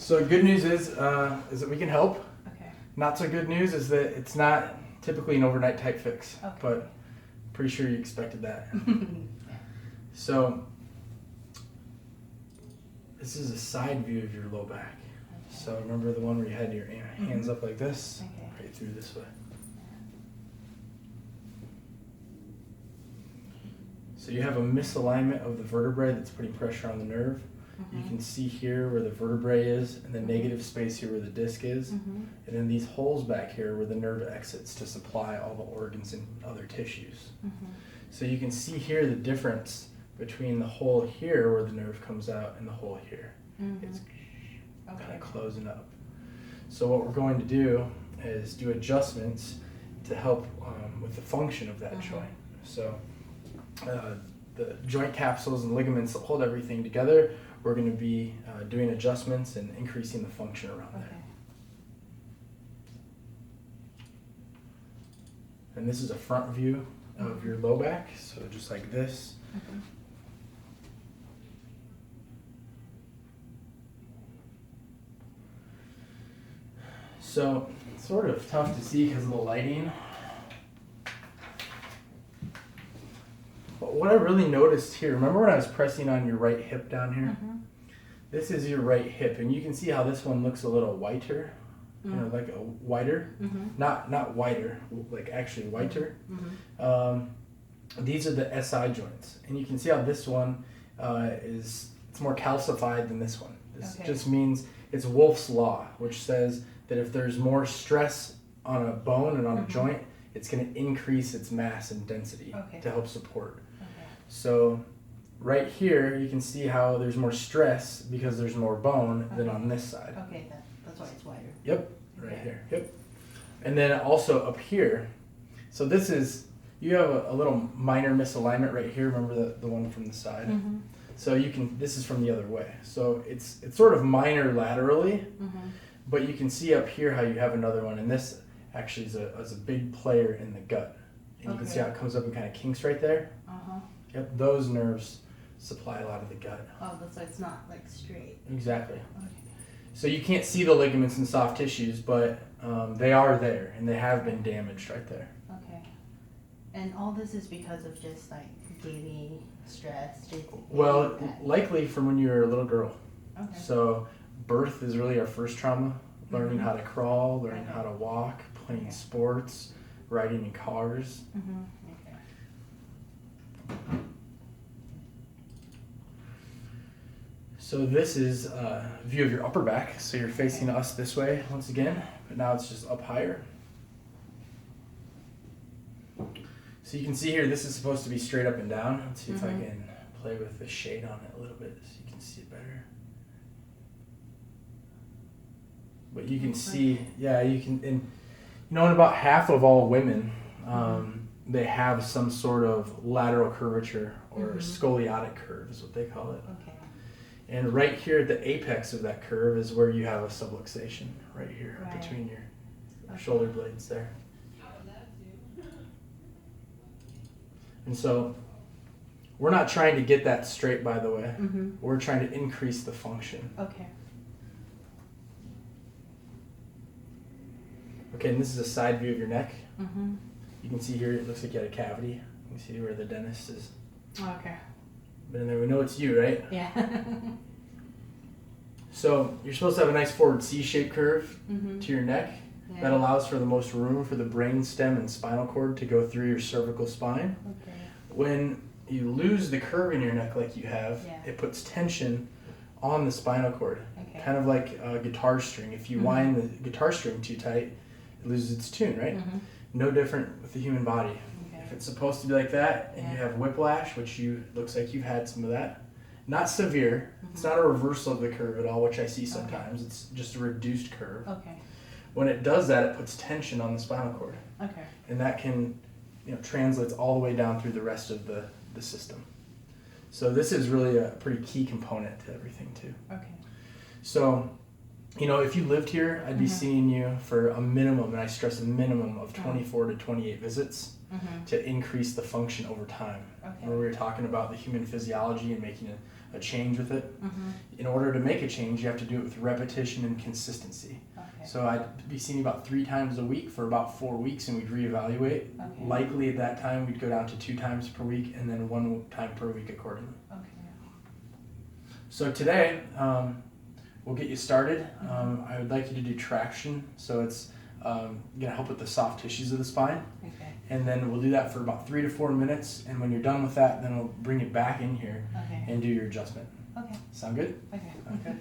So good news is that we can help. Okay. Not so good news is that it's not typically an overnight type fix, Okay. but pretty sure you expected that. So this is a side view of your low back. Okay. So remember the one where you had your hands up like this? Okay. Right through this way. So you have a misalignment of the vertebrae that's putting pressure on the nerve. You can see here where the vertebrae is, and the negative space here where the disc is, and then these holes back here where the nerve exits to supply all the organs and other tissues. So you can see here the difference between the hole here where the nerve comes out and the hole here. It's kind of closing up. So what we're going to do is do adjustments to help with the function of that joint. So the joint capsules and ligaments that hold everything together, we're going to be doing adjustments and increasing the function around there. And this is a front view of your low back, so just like this. So it's sort of tough to see because of the lighting. But what I really noticed here, remember when I was pressing on your right hip down here? This is your right hip, and you can see how this one looks a little whiter, you know, like a whiter, not whiter, like actually whiter. These are the SI joints, and you can see how this one it's more calcified than this one. This just means it's Wolff's law, which says that if there's more stress on a bone and on a joint, it's going to increase its mass and density to help support. So right here, you can see how there's more stress because there's more bone than on this side. Okay, that's why it's wider. Yep, right here. Yep. And then also up here, so this is, you have a little minor misalignment right here. Remember the one from the side? So you can, this is from the other way. So it's sort of minor laterally, but you can see up here how you have another one. And this actually is a big player in the gut. And you can see how it comes up and kind of kinks right there. Yep, those nerves supply a lot of the gut. Oh, that's why it's not like straight. Exactly. So you can't see the ligaments and soft tissues, but they are there, and they have been damaged right there. Okay. And all this is because of just like daily stress? Well, likely from when you were a little girl. Okay. So birth is really our first trauma. Learning how to crawl, learning how to walk, playing sports, riding in cars. So this is a view of your upper back. So you're facing us this way once again, but now it's just up higher. So you can see here, this is supposed to be straight up and down. Let's see if I can play with the shade on it a little bit so you can see it better. But you can see, yeah, you can, and you know, in about half of all women, they have some sort of lateral curvature or scoliotic curve is what they call it. And right here at the apex of that curve is where you have a subluxation, right here between your shoulder blades there. And so we're not trying to get that straight, by the way. We're trying to increase the function. Okay, and this is a side view of your neck. You can see here, it looks like you had a cavity. You can see where the dentist is. But in there, we know it's you, right? Yeah. So you're supposed to have a nice forward C-shaped curve to your neck. That allows for the most room for the brain stem and spinal cord to go through your cervical spine. When you lose the curve in your neck like you have, it puts tension on the spinal cord. Kind of like a guitar string. If you wind the guitar string too tight, it loses its tune, right? No different with the human body. If it's supposed to be like that and you have whiplash, which looks like you've had some of that, not severe, it's not a reversal of the curve at all, which I see sometimes, it's just a reduced curve. When it does that, it puts tension on the spinal cord. And that can, translates all the way down through the rest of the system. So this is really a pretty key component to everything too. So, if you lived here, I'd be seeing you for a minimum, and I stress a minimum of 24 to 28 visits to increase the function over time. Where we were talking about the human physiology and making a change with it. In order to make a change, you have to do it with repetition and consistency. Okay. So I'd be seeing you about 3 times a week for about 4 weeks, and we'd reevaluate. Okay. Likely at that time, we'd go down to 2 times per week, and then 1 time per week accordingly. Okay. So today, we'll get you started. I would like you to do traction. So it's going to help with the soft tissues of the spine. Okay. And then we'll do that for about 3 to 4 minutes. And when you're done with that, then we'll bring you back in here Okay. and do your adjustment. Okay. Sound good? Okay. Okay.